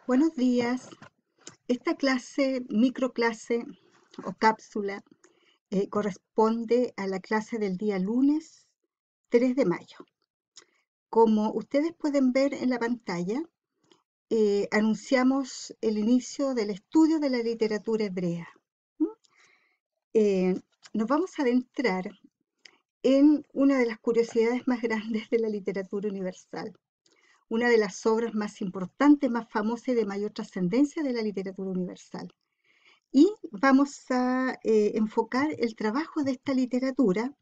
Buenos días. Esta clase, microclase o cápsula, corresponde a la clase del día lunes 3 de mayo. Como ustedes pueden ver en la pantalla, anunciamos el inicio del estudio de la literatura hebrea. ¿Mm? Eh, Nos vamos a adentrar en una de las curiosidades más grandes de la literatura universal, una de las obras más importantes, más famosas y de mayor trascendencia de la literatura universal. Y vamos a enfocar el trabajo de esta literatura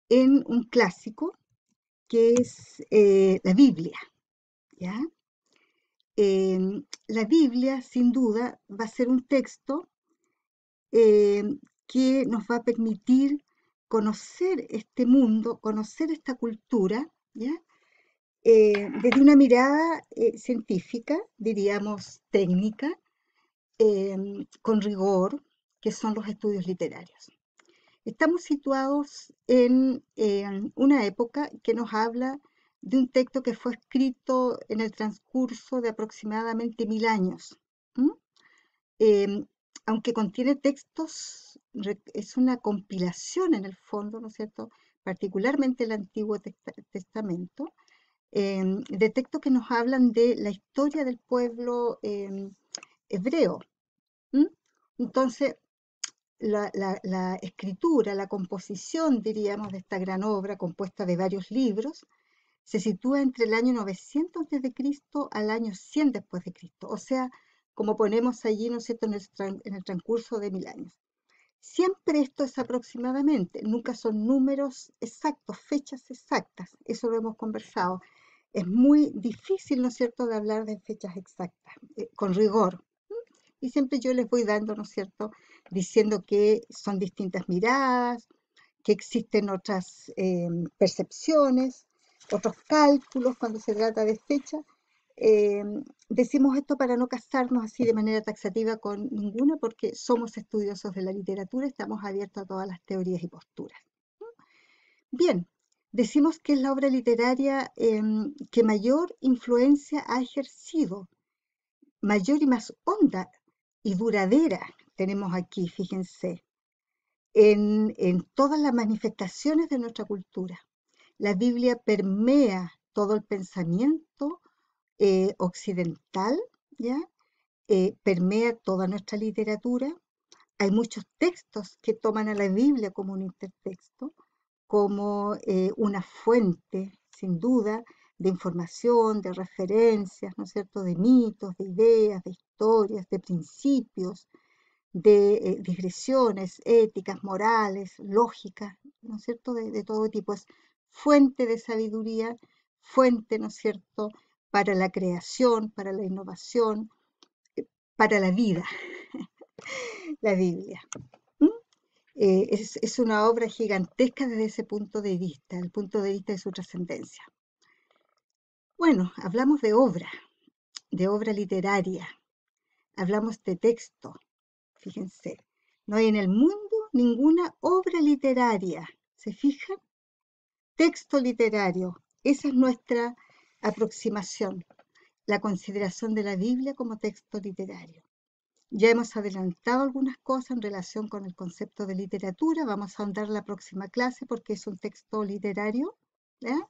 en un clásico que es la Biblia, ¿ya? La Biblia, sin duda, va a ser un texto eh, que nos va a permitir conocer este mundo, conocer esta cultura, ¿ya? Desde una mirada científica, diríamos técnica, con rigor, que son los estudios literarios. Estamos situados en una época que nos habla de un texto que fue escrito en el transcurso de aproximadamente 1000 años. ¿M? Eh, Aunque contiene textos, es una compilación en el fondo, ¿no es cierto? Particularmente el Antiguo Testamento, de textos que nos hablan de la historia del pueblo hebreo. ¿M? Entonces, la escritura, la composición, diríamos, de esta gran obra compuesta de varios libros, se sitúa entre el año 900 Cristo al año 100 después de Cristo. O sea, como ponemos allí, ¿no es cierto?, en el transcurso de 1000 años. Siempre esto es aproximadamente, nunca son números exactos, fechas exactas, eso lo hemos conversado. Es muy difícil, ¿no es cierto?, de hablar de fechas exactas, con rigor. Y siempre yo les voy dando, ¿no es cierto?, diciendo que son distintas miradas, que existen otras percepciones, otros cálculos cuando se trata de fecha. Eh, Decimos esto para no casarnos así de manera taxativa con ninguna, porque somos estudiosos de la literatura, estamos abiertos a todas las teorías y posturas. Bien, decimos que es la obra literaria que mayor influencia ha ejercido, mayor y más honda y duradera tenemos aquí, fíjense, en todas las manifestaciones de nuestra cultura. La Biblia permea todo el pensamiento occidental, ¿ya? Permea toda nuestra literatura. Hay muchos textos que toman a la Biblia como un intertexto, como una fuente, sin duda, de información, de referencias, ¿no es cierto?, de mitos, de ideas, de historias, de principios, de digresiones éticas, morales, lógicas, ¿no es cierto?, de todo tipo. Es fuente de sabiduría, fuente, ¿no es cierto?, para la creación, para la innovación, para la vida, la Biblia. ¿Mm? Es una obra gigantesca desde ese punto de vista, el punto de vista de su trascendencia. Bueno, hablamos de obra literaria, hablamos de texto, fíjense. No hay en el mundo ninguna obra literaria, ¿se fijan? Texto literario, esa es nuestra aproximación, la consideración de la Biblia como texto literario. Ya hemos adelantado algunas cosas en relación con el concepto de literatura, vamos a ahondar la próxima clase porque es un texto literario, ¿ya?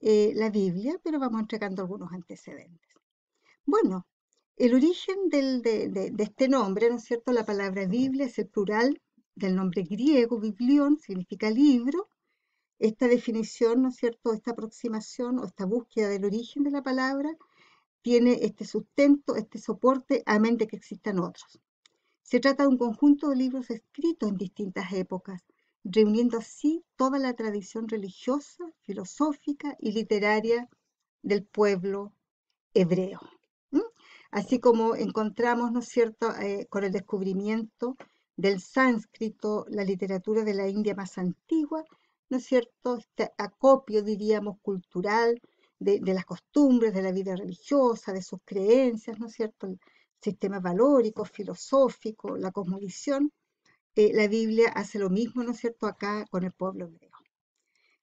La Biblia, pero vamos entregando algunos antecedentes. Bueno, el origen de este nombre, ¿no es cierto? La palabra Biblia es el plural del nombre griego, biblión, significa libro. Esta definición, ¿no es cierto? Esta aproximación o esta búsqueda del origen de la palabra tiene este sustento, este soporte, amén de que existan otros. Se trata de un conjunto de libros escritos en distintas épocas, reuniendo así toda la tradición religiosa, filosófica y literaria del pueblo hebreo. ¿Mm? Así como encontramos, ¿no es cierto?, con el descubrimiento del sánscrito, la literatura de la India más antigua, ¿no es cierto?, este acopio, diríamos, cultural de las costumbres, de la vida religiosa, de sus creencias, ¿no es cierto?, el sistema valórico, filosófico, la cosmovisión. La Biblia hace lo mismo, ¿no es cierto?, acá con el pueblo hebreo.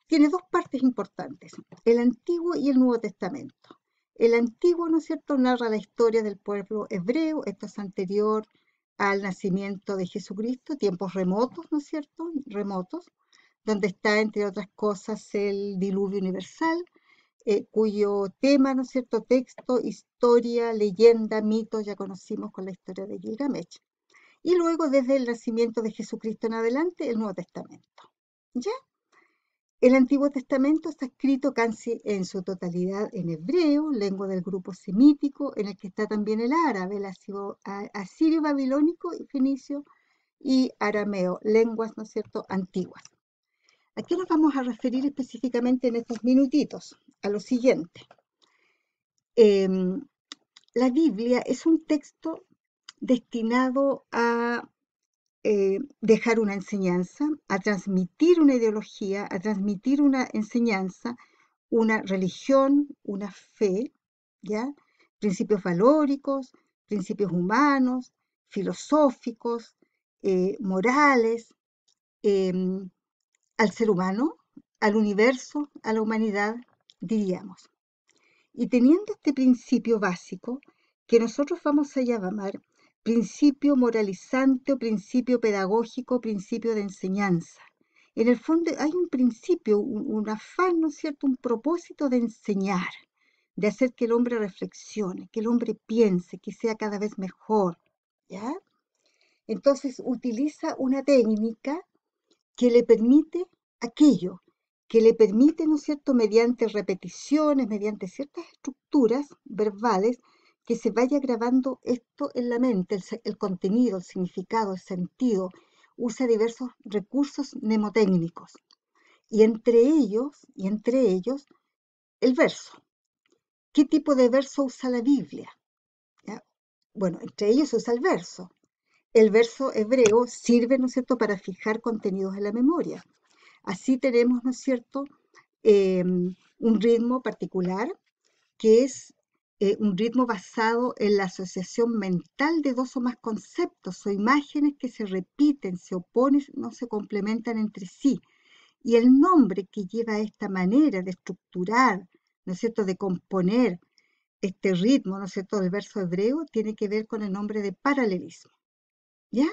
Tiene dos partes importantes, el Antiguo y el Nuevo Testamento. El Antiguo, ¿no es cierto?, narra la historia del pueblo hebreo, esto es anterior al nacimiento de Jesucristo, tiempos remotos, ¿no es cierto?, remotos, donde está, entre otras cosas, el diluvio universal, cuyo tema, ¿no es cierto?, texto, historia, leyenda, mitos, ya conocimos con la historia de Gilgamesh. Y luego, desde el nacimiento de Jesucristo en adelante, el Nuevo Testamento. ¿Ya? El Antiguo Testamento está escrito casi en su totalidad en hebreo, lengua del grupo semítico, en el que está también el árabe, el asirio, babilónico, fenicio y arameo, lenguas, ¿no es cierto?, antiguas. ¿A qué nos vamos a referir específicamente en estos minutitos? A lo siguiente. La Biblia es un texto destinado a dejar una enseñanza, a transmitir una ideología, a transmitir una enseñanza, una religión, una fe, ¿ya? Principios valóricos, principios humanos, filosóficos, morales, al ser humano, al universo, a la humanidad, diríamos. Y teniendo este principio básico, que nosotros vamos a llamar principio moralizante o principio pedagógico, principio de enseñanza. En el fondo hay un principio, un afán, ¿no es cierto?, un propósito de enseñar, de hacer que el hombre reflexione, que el hombre piense, que sea cada vez mejor, ¿ya? Entonces utiliza una técnica que le permite aquello, que le permite, ¿no es cierto?, mediante repeticiones, mediante ciertas estructuras verbales, que se vaya grabando esto en la mente, el contenido, el significado, el sentido. Usa diversos recursos mnemotécnicos y entre ellos, el verso. ¿Qué tipo de verso usa la Biblia? ¿Ya? Bueno, entre ellos usa el verso. El verso hebreo sirve, ¿no es cierto?, para fijar contenidos en la memoria. Así tenemos, ¿no es cierto?, un ritmo particular que es un ritmo basado en la asociación mental de dos o más conceptos o imágenes que se repiten, se oponen, no se complementan entre sí. Y el nombre que lleva esta manera de estructurar, ¿no es cierto?, de componer este ritmo, ¿no es cierto?, del verso hebreo, tiene que ver con el nombre de paralelismo. ¿Ya?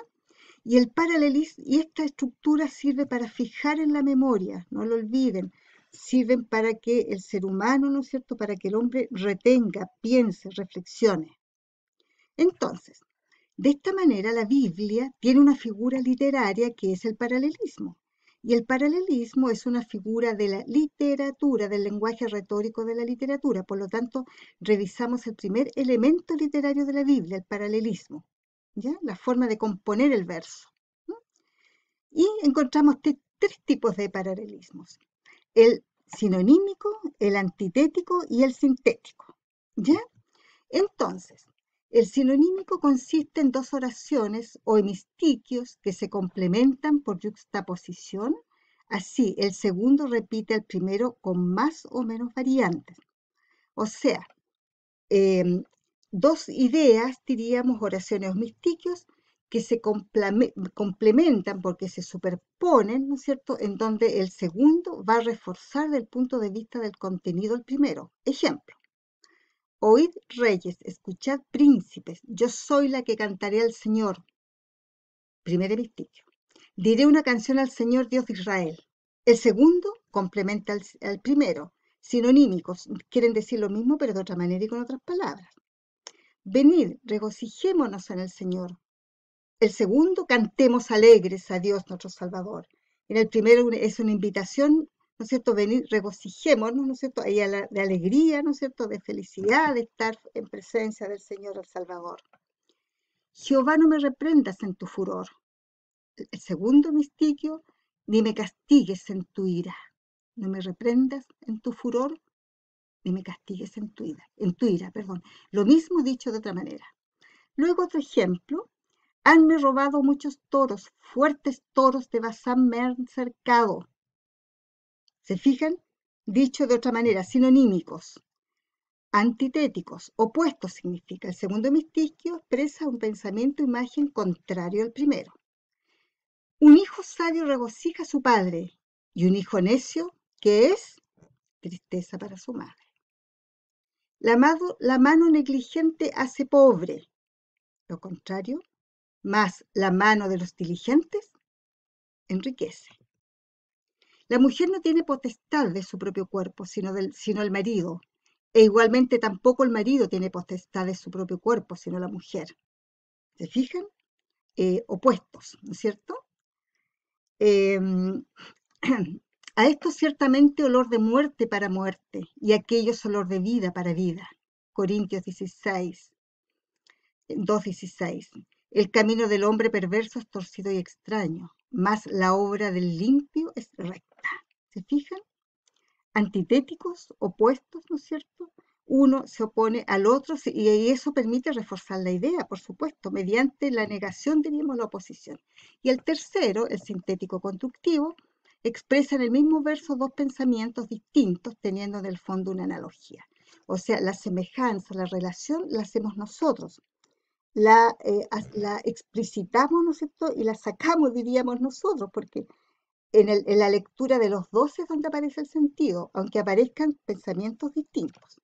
Y el paralelismo y esta estructura sirve para fijar en la memoria, no lo olviden, sirven para que el ser humano, ¿no es cierto?, para que el hombre retenga, piense, reflexione. Entonces, de esta manera la Biblia tiene una figura literaria que es el paralelismo. Y el paralelismo es una figura de la literatura, del lenguaje retórico de la literatura. Por lo tanto, revisamos el primer elemento literario de la Biblia, el paralelismo. ¿Ya? La forma de componer el verso. ¿No? Y encontramos tres tipos de paralelismos: el sinonímico, el antitético y el sintético. ¿Ya? Entonces, el sinonímico consiste en dos oraciones o hemistiquios que se complementan por yuxtaposición. Así, el segundo repite al primero con más o menos variantes. O sea, dos ideas, diríamos, oraciones o hemistiquios, que se complementan porque se superponen, ¿no es cierto?, en donde el segundo va a reforzar del punto de vista del contenido el primero. Ejemplo: oíd reyes, escuchad príncipes, yo soy la que cantaré al Señor. Primer hemistiquio. Diré una canción al Señor Dios de Israel. El segundo complementa al primero. Sinonímicos, quieren decir lo mismo pero de otra manera y con otras palabras. Venid, regocijémonos en el Señor. El segundo, cantemos alegres a Dios nuestro Salvador. En el primero es una invitación, ¿no es cierto?, venir, regocijémonos, ¿no es cierto?, ahí de alegría, ¿no es cierto?, de felicidad, de estar en presencia del Señor el Salvador. Jehová, no me reprendas en tu furor. El segundo mistiquio, ni me castigues en tu ira. No me reprendas en tu furor, ni me castigues en tu ira, perdón. Lo mismo dicho de otra manera. Luego otro ejemplo: hanme robado muchos toros, fuertes toros de Basán me han cercado. ¿Se fijan? Dicho de otra manera, sinonímicos, antitéticos, opuestos significa. El segundo hemistiquio expresa un pensamiento, imagen contrario al primero. Un hijo sabio regocija a su padre, y un hijo necio, ¿qué es? Tristeza para su madre. La mano negligente hace pobre, lo contrario, más la mano de los diligentes enriquece. La mujer no tiene potestad de su propio cuerpo, sino el marido, e igualmente tampoco el marido tiene potestad de su propio cuerpo, sino la mujer. ¿Se fijan? Opuestos, ¿no es cierto? Eh, a esto ciertamente olor de muerte para muerte, y aquello es olor de vida para vida. Corintios 16, 2:16. El camino del hombre perverso es torcido y extraño, mas la obra del limpio es recta. ¿Se fijan? Antitéticos, opuestos, ¿no es cierto? Uno se opone al otro y eso permite reforzar la idea, por supuesto, mediante la negación, diríamos, la oposición. Y el tercero, el sintético constructivo, expresa en el mismo verso dos pensamientos distintos, teniendo en el fondo una analogía. O sea, la semejanza, la relación, la hacemos nosotros, la explicitamos, ¿no es cierto? Y la sacamos, diríamos nosotros, porque en la lectura de los dos es donde aparece el sentido, aunque aparezcan pensamientos distintos.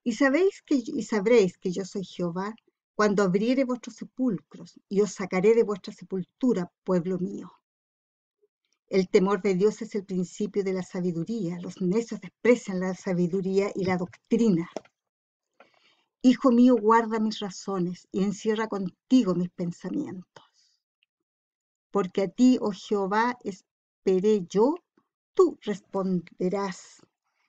Y sabréis que yo soy Jehová, cuando abriere vuestros sepulcros, y os sacaré de vuestra sepultura, pueblo mío. El temor de Dios es el principio de la sabiduría. Los necios desprecian la sabiduría y la doctrina. Hijo mío, guarda mis razones y encierra contigo mis pensamientos. Porque a ti, oh Jehová, esperé yo, tú responderás,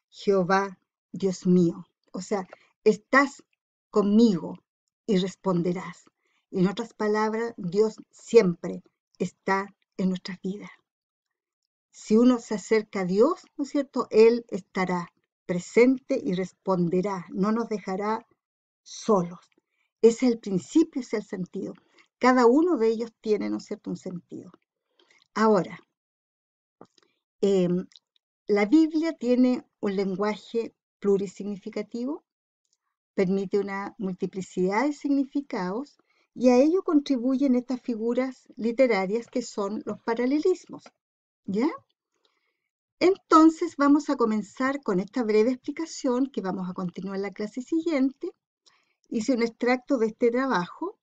Jehová, Dios mío. O sea, estás conmigo y responderás. En otras palabras, Dios siempre está en nuestras vidas. Si uno se acerca a Dios, ¿no es cierto? Él estará presente y responderá, no nos dejará solos. Ese es el principio, ese es el sentido. Cada uno de ellos tiene, ¿no es cierto?, un sentido. Ahora, eh, la Biblia tiene un lenguaje plurisignificativo, permite una multiplicidad de significados y a ello contribuyen estas figuras literarias que son los paralelismos. ¿Ya? Entonces vamos a comenzar con esta breve explicación que vamos a continuar en la clase siguiente. Hice un extracto de este trabajo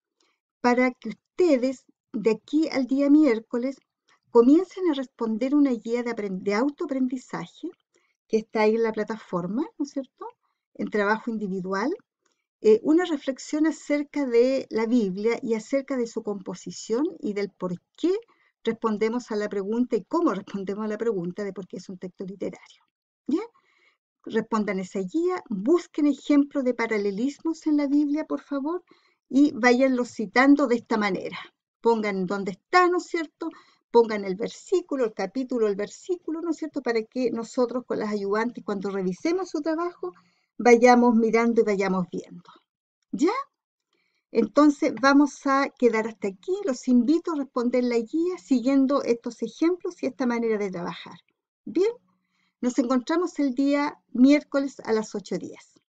para que ustedes de aquí al día miércoles comiencen a responder una guía de autoaprendizaje que está ahí en la plataforma, ¿no es cierto? En trabajo individual, una reflexión acerca de la Biblia y acerca de su composición y del por qué respondemos a la pregunta y cómo respondemos a la pregunta de por qué es un texto literario. ¿Ya? Respondan esa guía, busquen ejemplos de paralelismos en la Biblia, por favor, y váyanlos citando de esta manera. Pongan dónde está, ¿no es cierto? Pongan el versículo, el capítulo, el versículo, ¿no es cierto? Para que nosotros con las ayudantes, cuando revisemos su trabajo, vayamos mirando y vayamos viendo. ¿Ya? Entonces vamos a quedar hasta aquí. Los invito a responder la guía siguiendo estos ejemplos y esta manera de trabajar. Bien, nos encontramos el día miércoles a las 8:10.